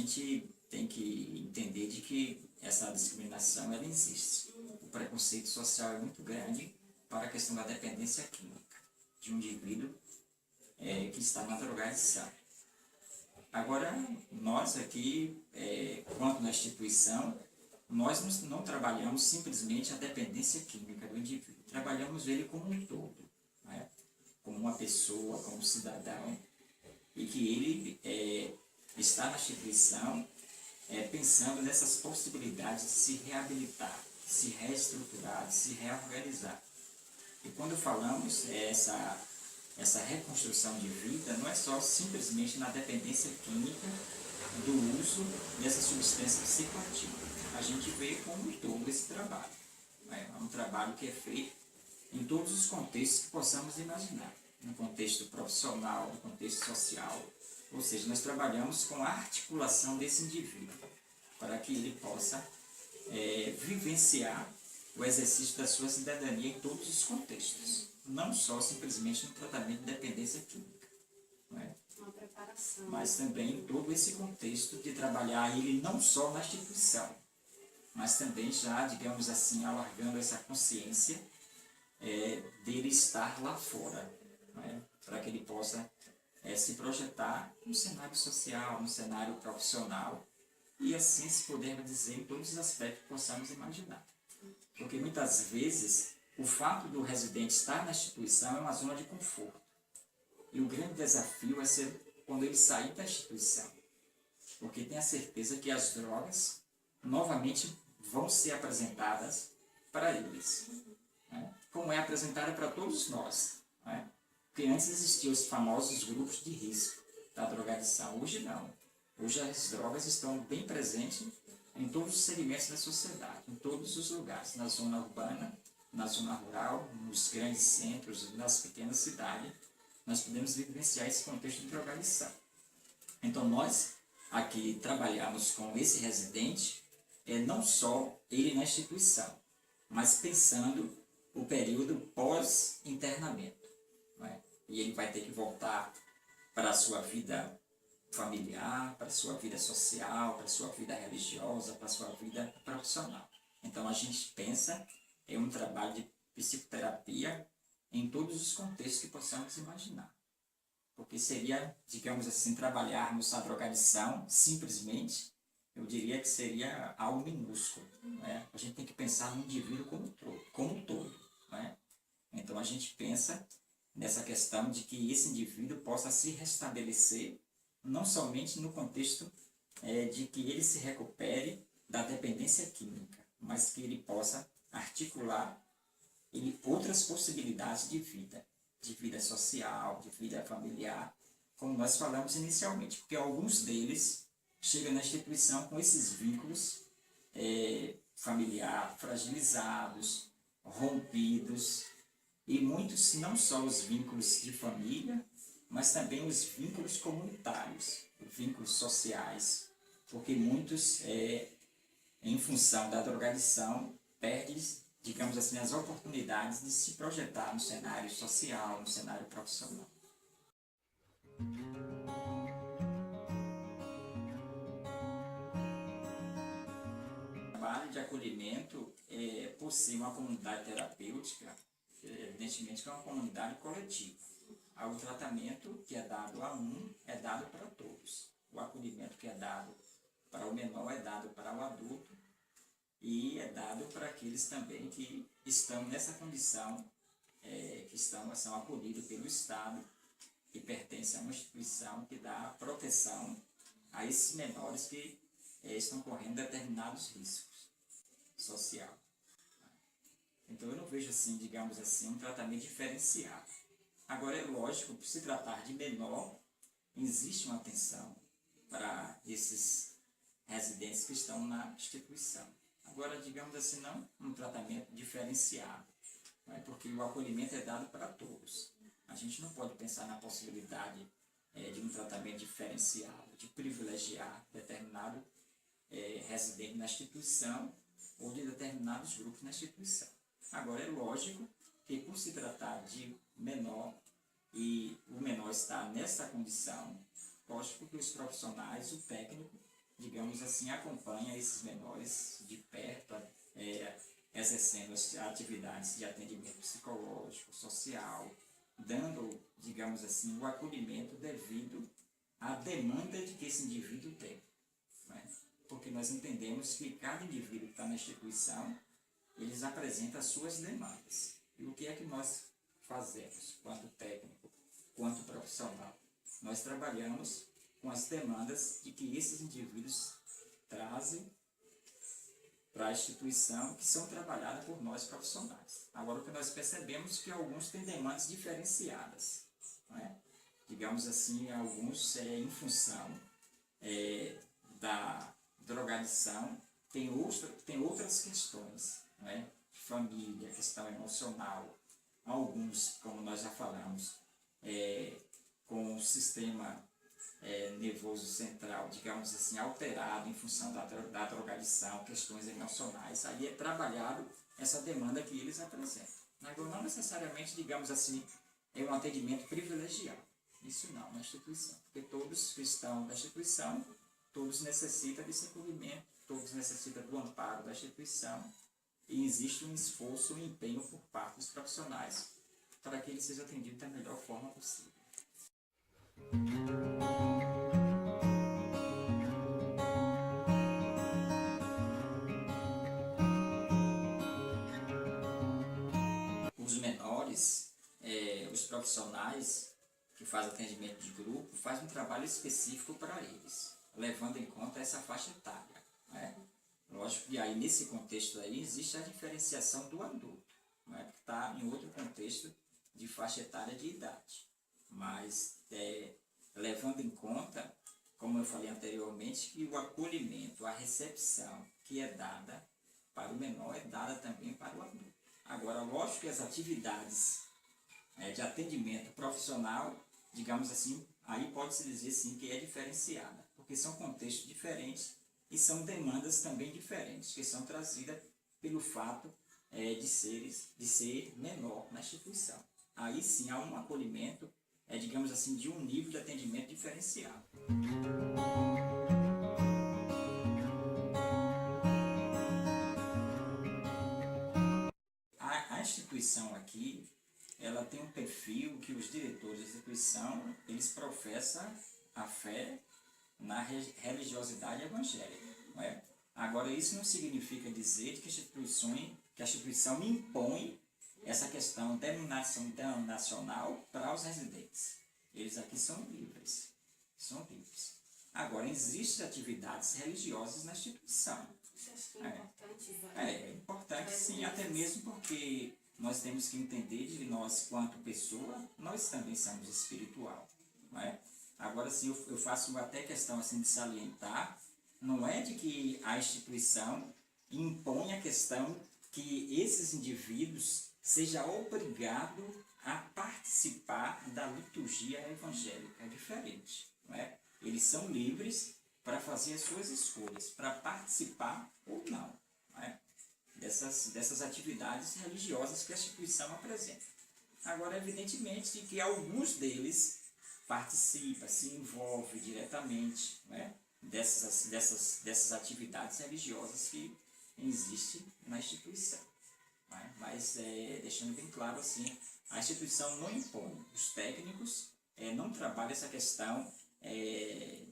gente tem que entender de que essa discriminação ela existe. O preconceito social é muito grande para a questão da dependência química de um indivíduo que está na drogadição. Agora, nós aqui, quanto na instituição, nós não trabalhamos simplesmente a dependência química do indivíduo, trabalhamos ele como um todo, né? Como uma pessoa, como um cidadão, e que ele está na instituição pensando nessas possibilidades de se reabilitar, de se reestruturar, de se reorganizar. E quando falamos essa reconstrução de vida, não é só simplesmente na dependência química do uso dessa substância psicoativa. A gente vê como um todo esse trabalho. É um trabalho que é feito em todos os contextos que possamos imaginar. No contexto profissional, no contexto social. Ou seja, nós trabalhamos com a articulação desse indivíduo, para que ele possa vivenciar o exercício da sua cidadania em todos os contextos. Não só simplesmente no tratamento de dependência química. Não é? Uma preparação. Mas também em todo esse contexto de trabalhar ele não só na instituição, mas também já, digamos assim, alargando essa consciência dele estar lá fora, não é? Para que ele possa se projetar no cenário social, no cenário profissional, e assim, se pudermos dizer, em todos os aspectos que possamos imaginar. Porque muitas vezes o fato do residente estar na instituição é uma zona de conforto. E o grande desafio é ser quando ele sair da instituição. Porque tem a certeza que as drogas novamente vão ser apresentadas para eles. Né? Como é apresentada para todos nós. Né? Porque antes existiam os famosos grupos de risco da drogadição. Hoje não. Hoje as drogas estão bem presentes em todos os segmentos da sociedade, em todos os lugares, na zona urbana, na zona rural, nos grandes centros, nas pequenas cidades, nós podemos vivenciar esse contexto de drogadição. Então nós aqui trabalhamos com esse residente, não só ele na instituição, mas pensando o período pós-internamento. E ele vai ter que voltar para a sua vida familiar, para a sua vida social, para a sua vida religiosa, para a sua vida profissional. Então a gente pensa em um trabalho de psicoterapia em todos os contextos que possamos imaginar. Porque seria, digamos assim, trabalharmos a drogadição simplesmente, eu diria que seria algo minúsculo. A gente tem que pensar no indivíduo como um todo. Então a gente pensa nessa questão de que esse indivíduo possa se restabelecer não somente no contexto de que ele se recupere da dependência química, mas que ele possa articular outras possibilidades de vida social, de vida familiar, como nós falamos inicialmente, porque alguns deles chegam na instituição com esses vínculos familiar fragilizados, rompidos, e muitos não só os vínculos de família, mas também os vínculos comunitários, os vínculos sociais, porque muitos, em função da drogadição, perdem, digamos assim, as oportunidades de se projetar no cenário social, no cenário profissional. O trabalho de acolhimento, por ser uma comunidade terapêutica, evidentemente que é uma comunidade coletiva. O tratamento que é dado a um é dado para todos. O acolhimento que é dado para o menor é dado para o adulto e é dado para aqueles também que estão nessa condição, são acolhidos pelo Estado e pertencem a uma instituição que dá proteção a esses menores que estão correndo determinados riscos sociais. Então eu não vejo assim, digamos assim, um tratamento diferenciado. Agora, é lógico, por se tratar de menor, existe uma atenção para esses residentes que estão na instituição. Agora, digamos assim, não um tratamento diferenciado, porque o acolhimento é dado para todos. A gente não pode pensar na possibilidade de um tratamento diferenciado, de privilegiar determinado residente na instituição ou de determinados grupos na instituição. Agora, é lógico que por se tratar de menor e o menor está nessa condição, lógico que os profissionais, o técnico, digamos assim, acompanha esses menores de perto, exercendo as atividades de atendimento psicológico, social, dando, digamos assim, o acolhimento devido à demanda de que esse indivíduo tem. Né? Porque nós entendemos que cada indivíduo que está na instituição, eles apresentam as suas demandas. E o que é que nós fazemos, quanto técnico, quanto profissional? Nós trabalhamos com as demandas de que esses indivíduos trazem para a instituição, que são trabalhadas por nós profissionais. Agora, o que nós percebemos é que alguns têm demandas diferenciadas. Não é? Digamos assim, alguns em função da drogadição, tem outras questões, não é? Família, questão emocional. Alguns, como nós já falamos, com o sistema nervoso central, digamos assim, alterado em função da drogadição, questões emocionais, aí é trabalhado essa demanda que eles apresentam. Agora, não necessariamente, digamos assim, é um atendimento privilegiado. Isso não, na instituição. Porque todos que estão na instituição, todos necessitam desse acolhimento, todos necessitam do amparo da instituição, e existe um esforço, um empenho por parte dos profissionais para que eles sejam atendidos da melhor forma possível. Os menores, os profissionais que fazem atendimento de grupo, fazem um trabalho específico para eles, levando em conta essa faixa etária. Né? Lógico que aí, nesse contexto aí, existe a diferenciação do adulto, né? Que está em outro contexto de faixa etária de idade. Mas, levando em conta, como eu falei anteriormente, que o acolhimento, a recepção que é dada para o menor é dada também para o adulto. Agora, lógico que as atividades de atendimento profissional, digamos assim, aí pode-se dizer sim que é diferenciada, porque são contextos diferentes e são demandas também diferentes, que são trazidas pelo fato de ser menor na instituição. Aí sim há um acolhimento, digamos assim, de um nível de atendimento diferenciado. A instituição aqui, ela tem um perfil que os diretores da instituição, eles professam a fé na religiosidade evangélica. Não é? Agora, isso não significa dizer que a instituição impõe essa questão denominacional para os residentes. Eles aqui são livres. São livres. Agora, existem atividades religiosas na instituição. Você acha que é importante? É importante sim, até mesmo porque nós temos que entender que nós, quanto pessoa, nós também somos espiritual. Não é? Agora, sim, eu faço até questão assim, de salientar, não é de que a instituição impõe a questão que esses indivíduos sejam obrigados a participar da liturgia evangélica. É diferente. Não é? Eles são livres para fazer as suas escolhas, para participar ou não, né, dessas atividades religiosas que a instituição apresenta. Agora, evidentemente, que alguns deles participam, se envolvem diretamente, né, dessas atividades religiosas que existem na instituição. Né? Mas, deixando bem claro assim, a instituição não impõe, os técnicos não trabalham essa questão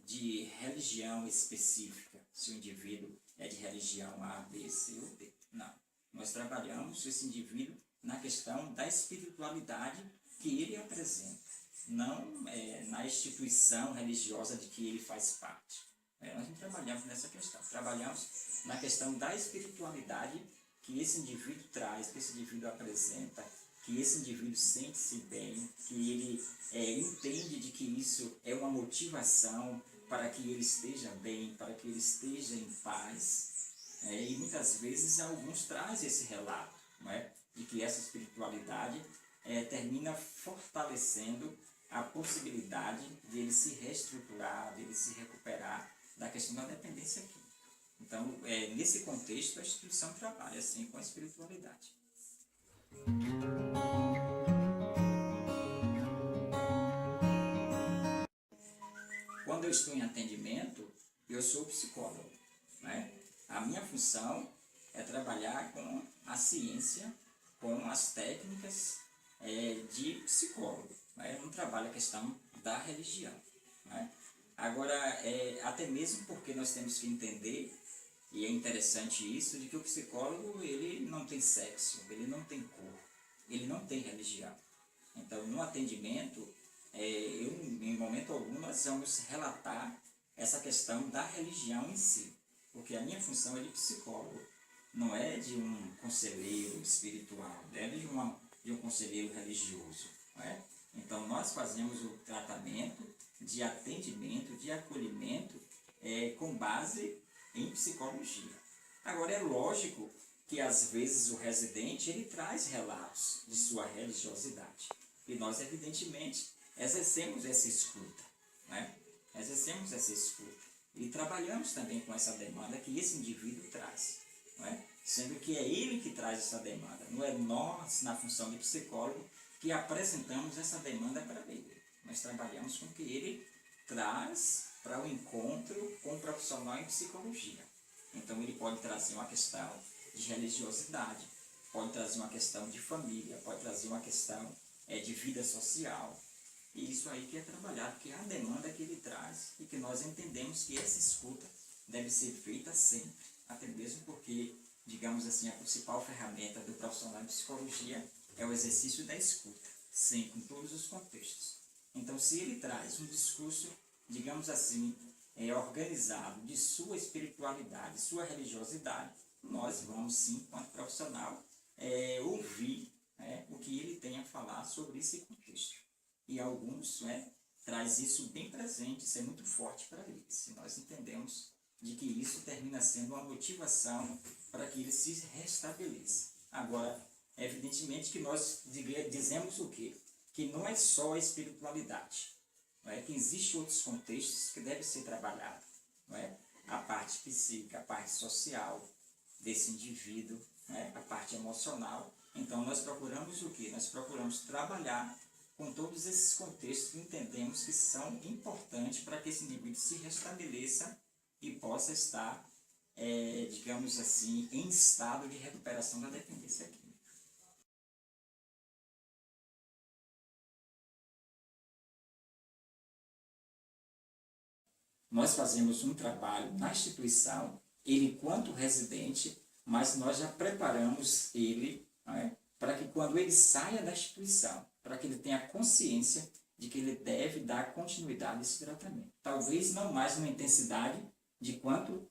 de religião específica, se o indivíduo é de religião A, B, C ou D. Não. Nós trabalhamos esse indivíduo na questão da espiritualidade que ele apresenta, não na instituição religiosa de que ele faz parte. Nós não trabalhamos nessa questão, trabalhamos na questão da espiritualidade que esse indivíduo traz, que esse indivíduo apresenta, que esse indivíduo sente-se bem, que ele entende de que isso é uma motivação para que ele esteja bem, para que ele esteja em paz. E muitas vezes alguns trazem esse relato, não é? De que essa espiritualidade termina fortalecendo a possibilidade de ele se reestruturar, de ele se recuperar da questão da dependência química. Então, nesse contexto, a instituição trabalha assim com a espiritualidade. Quando eu estou em atendimento, Eu sou psicólogo, né? A minha função é trabalhar com a ciência, com as técnicas de psicólogo. Né? Eu não trabalho a questão da religião. Né? Agora, até mesmo porque nós temos que entender, e é interessante isso, de que o psicólogo ele não tem sexo, ele não tem cor, ele não tem religião. Então, no atendimento, em momento algum, nós vamos relatar essa questão da religião em si, porque a minha função é de psicólogo, não é de um conselheiro espiritual, é de um conselheiro religioso. Não é? Então, nós fazemos o tratamento de atendimento, de acolhimento, com base em psicologia. Agora, é lógico que, às vezes, o residente ele traz relatos de sua religiosidade. E nós, evidentemente, exercemos essa escuta. Né? Exercemos essa escuta. E trabalhamos também com essa demanda que esse indivíduo traz. Não é? Sendo que é ele que traz essa demanda. Não é nós, na função de psicólogo, que apresentamos essa demanda para ele. Nós trabalhamos com o que ele traz para o encontro com o profissional em psicologia. Então, ele pode trazer uma questão de religiosidade, pode trazer uma questão de família, pode trazer uma questão de vida social. E isso aí que é trabalhado, que é a demanda que ele traz e que nós entendemos que essa escuta deve ser feita sempre, até mesmo porque, digamos assim, a principal ferramenta do profissional de psicologia é o exercício da escuta, sempre, em todos os contextos. Então, se ele traz um discurso, digamos assim, organizado de sua espiritualidade, sua religiosidade, nós vamos sim, enquanto profissional, ouvir o que ele tem a falar sobre esse contexto. E alguns traz isso bem presente, isso é muito forte para eles. E nós entendemos de que isso termina sendo uma motivação para que ele se restabeleça. Agora, evidentemente que nós dizemos o quê? Que não é só a espiritualidade, não é? Que existem outros contextos que devem ser trabalhados. Não é? A parte psíquica, a parte social desse indivíduo, não é? A parte emocional. Então, nós procuramos o quê? Nós procuramos trabalhar com todos esses contextos que entendemos que são importantes para que esse indivíduo se restabeleça e possa estar, digamos assim, em estado de recuperação da dependência química. Nós fazemos um trabalho na instituição, ele enquanto residente, mas nós já preparamos ele para que quando ele saia da instituição, para que ele tenha consciência de que ele deve dar continuidade a esse tratamento. Talvez não mais numa intensidade de quanto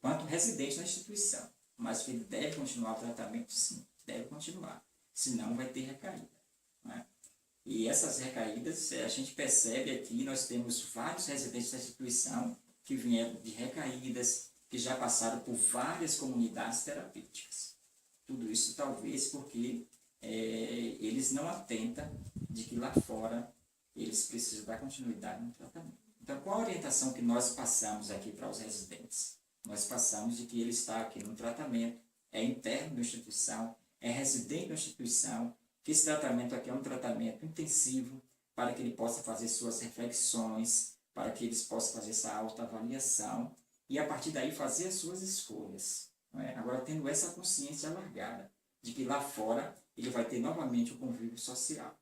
quanto residente na instituição, mas que ele deve continuar o tratamento, sim, deve continuar, senão vai ter recaída. Né? E essas recaídas, a gente percebe aqui, nós temos vários residentes da instituição que vieram de recaídas, que já passaram por várias comunidades terapêuticas. Tudo isso talvez porque eles não atentam de que lá fora eles precisam dar continuidade no tratamento. Então, qual a orientação que nós passamos aqui para os residentes? Nós passamos de que ele está aqui no tratamento, é interno da instituição, é residente da instituição, que esse tratamento aqui é um tratamento intensivo para que ele possa fazer suas reflexões, para que eles possam fazer essa autoavaliação e, a partir daí, fazer as suas escolhas. Não é? Agora, tendo essa consciência alargada de que lá fora ele vai ter novamente o convívio social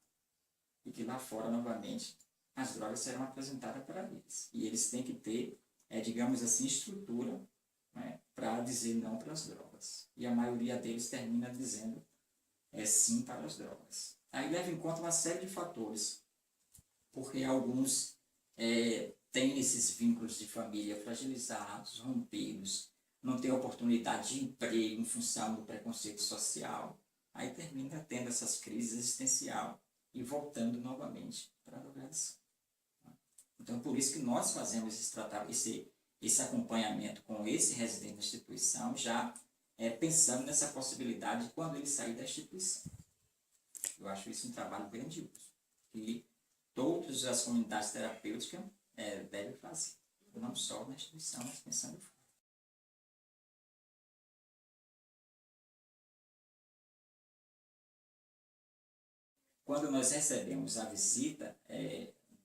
e que lá fora, novamente, as drogas serão apresentadas para eles. E eles têm que ter, digamos assim, estrutura para dizer não para as drogas. E a maioria deles termina dizendo sim para as drogas. Aí leva em conta uma série de fatores, porque alguns têm esses vínculos de família fragilizados, rompidos, não têm oportunidade de emprego em função do preconceito social, aí termina tendo essas crises existenciais e voltando novamente para a drogadição. Então, por isso que nós fazemos esse acompanhamento com esse residente da instituição, já pensando nessa possibilidade de quando ele sair da instituição. Eu acho isso um trabalho grandioso, que todas as comunidades terapêuticas devem fazer, não só na instituição, mas pensando fora. Quando nós recebemos a visita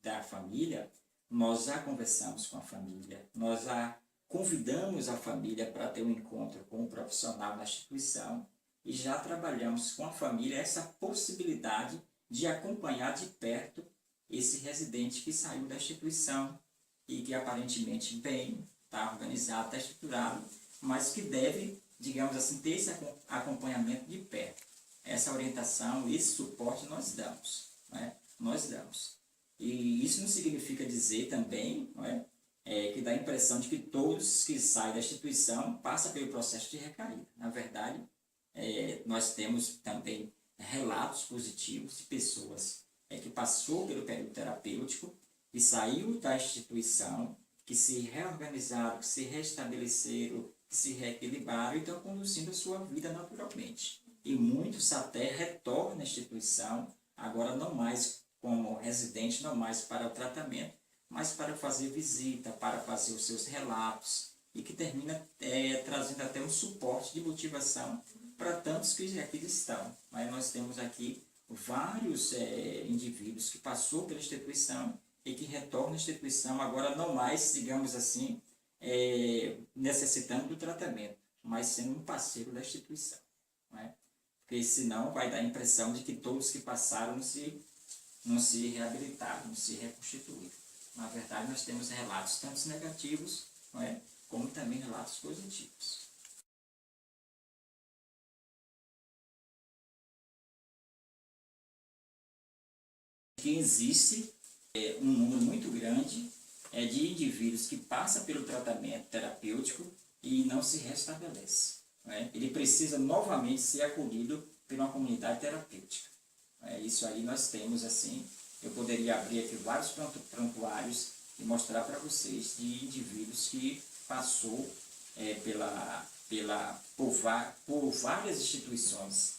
da família, nós já conversamos com a família, nós já convidamos a família para ter um encontro com o profissional na instituição e já trabalhamos com a família essa possibilidade de acompanhar de perto esse residente que saiu da instituição e que aparentemente bem, está organizado, está estruturado, mas que deve, digamos assim, ter esse acompanhamento de perto. Essa orientação, esse suporte nós damos, né? Nós damos. E isso não significa dizer também, não é? Que dá a impressão de que todos que saem da instituição passam pelo processo de recaída. Na verdade, nós temos também relatos positivos de pessoas que passou pelo período terapêutico e saiu da instituição, que se reorganizaram, que se restabeleceram, que se reequilibraram e estão conduzindo a sua vida naturalmente. E muitos até retornam à instituição, agora não mais como residente, não mais para o tratamento, mas para fazer visita, para fazer os seus relatos, e que termina trazendo até um suporte de motivação para tantos que aqui estão. Mas nós temos aqui vários indivíduos que passou pela instituição e que retornam à instituição, agora não mais, digamos assim, necessitando do tratamento, mas sendo um parceiro da instituição. Não é? Porque senão vai dar a impressão de que todos que passaram não se reabilitaram, não se reconstituíram. Na verdade, nós temos relatos tanto negativos, não é? Como também relatos positivos. Que existe um número muito grande de indivíduos que passam pelo tratamento terapêutico e não se restabelece. Não é? Ele precisa novamente ser acolhido por uma comunidade terapêutica. Isso aí nós temos assim, eu poderia abrir aqui vários prontuários e mostrar para vocês de indivíduos que passou por várias instituições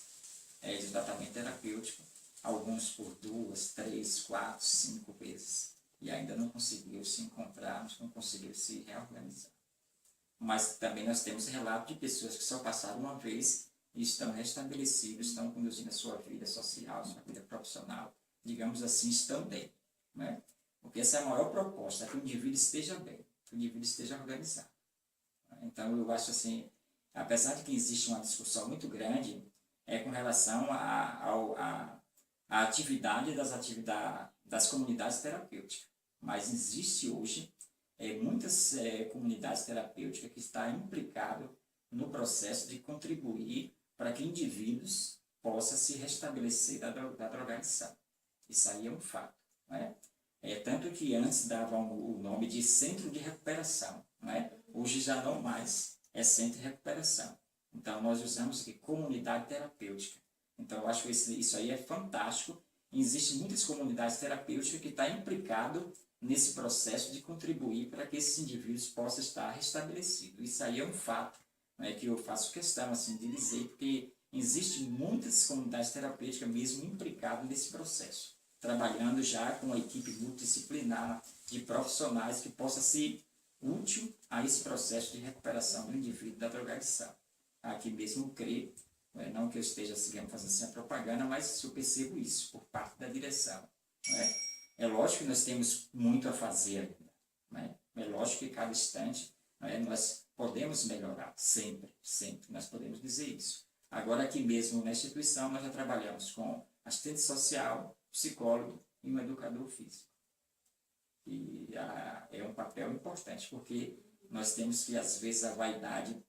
de tratamento terapêutico, alguns por 2, 3, 4, 5 vezes, e ainda não conseguiu se encontrar, não conseguiu se reorganizar. Mas também nós temos relato de pessoas que só passaram uma vez e estão restabelecidos, estão conduzindo a sua vida social, a sua vida profissional, digamos assim, estão bem. Né? Porque essa é a maior proposta, que o indivíduo esteja bem, que o indivíduo esteja organizado. Então eu acho assim, apesar de que existe uma discussão muito grande com relação à atividade das comunidades terapêuticas, mas existe hoje muitas comunidades terapêuticas que estão implicadas no processo de contribuir para que indivíduos possam se restabelecer da drogadição. Isso aí é um fato. Não é? Tanto que antes davam o nome de centro de recuperação. Não é? Hoje já não mais é centro de recuperação. Então nós usamos aqui comunidade terapêutica. Então eu acho que isso aí é fantástico. Existem muitas comunidades terapêuticas que estão implicadas nesse processo de contribuir para que esses indivíduos possam estar restabelecidos. Isso aí é um fato, né, que eu faço questão assim, de dizer, porque existem muitas comunidades terapêuticas mesmo implicadas nesse processo, trabalhando já com uma equipe multidisciplinar de profissionais que possa ser útil a esse processo de recuperação do indivíduo da drogadição. Aqui mesmo creio, não que eu esteja fazendo assim a propaganda, mas eu percebo isso por parte da direção. É lógico que nós temos muito a fazer ainda. Né? É lógico que cada instante nós podemos melhorar, sempre, sempre, nós podemos dizer isso. Agora aqui mesmo na instituição nós já trabalhamos com assistente social, psicólogo e um educador físico. E é um papel importante, porque nós temos que, às vezes, a vaidade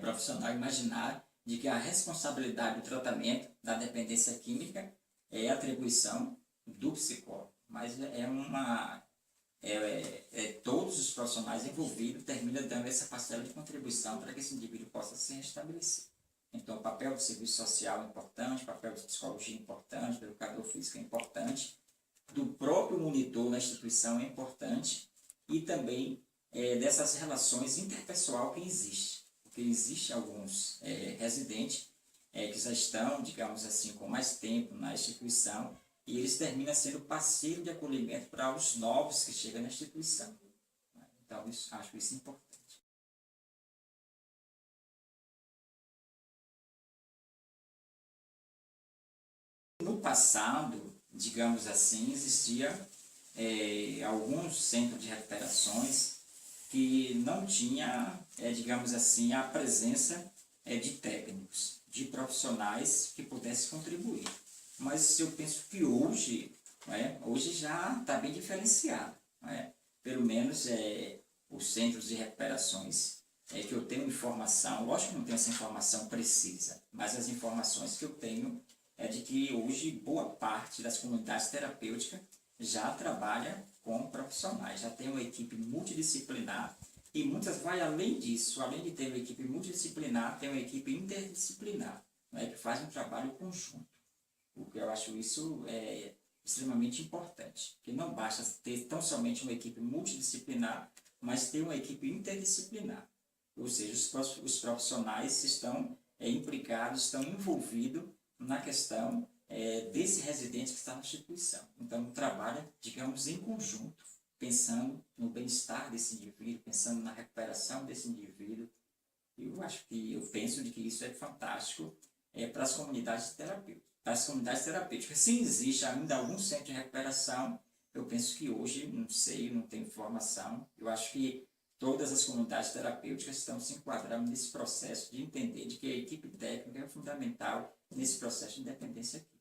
profissional imaginar de que a responsabilidade do tratamento da dependência química é atribuição do psicólogo, mas todos os profissionais envolvidos terminam dando essa parcela de contribuição para que esse indivíduo possa se restabelecer. Então, o papel do serviço social é importante, o papel de psicologia é importante, do educador físico é importante, do próprio monitor na instituição é importante, e também dessas relações interpessoal que existem. Porque existem alguns residentes que já estão, digamos assim, com mais tempo na instituição, e eles terminam sendo parceiro de acolhimento para os novos que chegam na instituição. Então, acho isso importante. No passado, digamos assim, existia alguns centros de recuperações que não tinha, digamos assim, a presença de técnicos, de profissionais que pudessem contribuir. Mas eu penso que hoje, hoje já está bem diferenciado. Pelo menos os centros de recuperações que eu tenho informação, lógico que não tenho essa informação precisa, mas as informações que eu tenho é de que hoje boa parte das comunidades terapêuticas já trabalha com profissionais, já tem uma equipe multidisciplinar e muitas vai além disso, além de ter uma equipe multidisciplinar, tem uma equipe interdisciplinar, que faz um trabalho conjunto. Porque eu acho isso extremamente importante, que não basta ter tão somente uma equipe multidisciplinar, mas ter uma equipe interdisciplinar. Ou seja, os profissionais estão implicados, estão envolvidos na questão desse residente que está na instituição. Então, trabalha, digamos, em conjunto, pensando no bem-estar desse indivíduo, pensando na recuperação desse indivíduo. Eu penso de que isso é fantástico para as comunidades terapêuticas. Para as comunidades terapêuticas, se existe ainda algum centro de recuperação, eu penso que hoje, não sei, não tenho informação, eu acho que todas as comunidades terapêuticas estão se enquadrando nesse processo de entender de que a equipe técnica é fundamental nesse processo de independência aqui.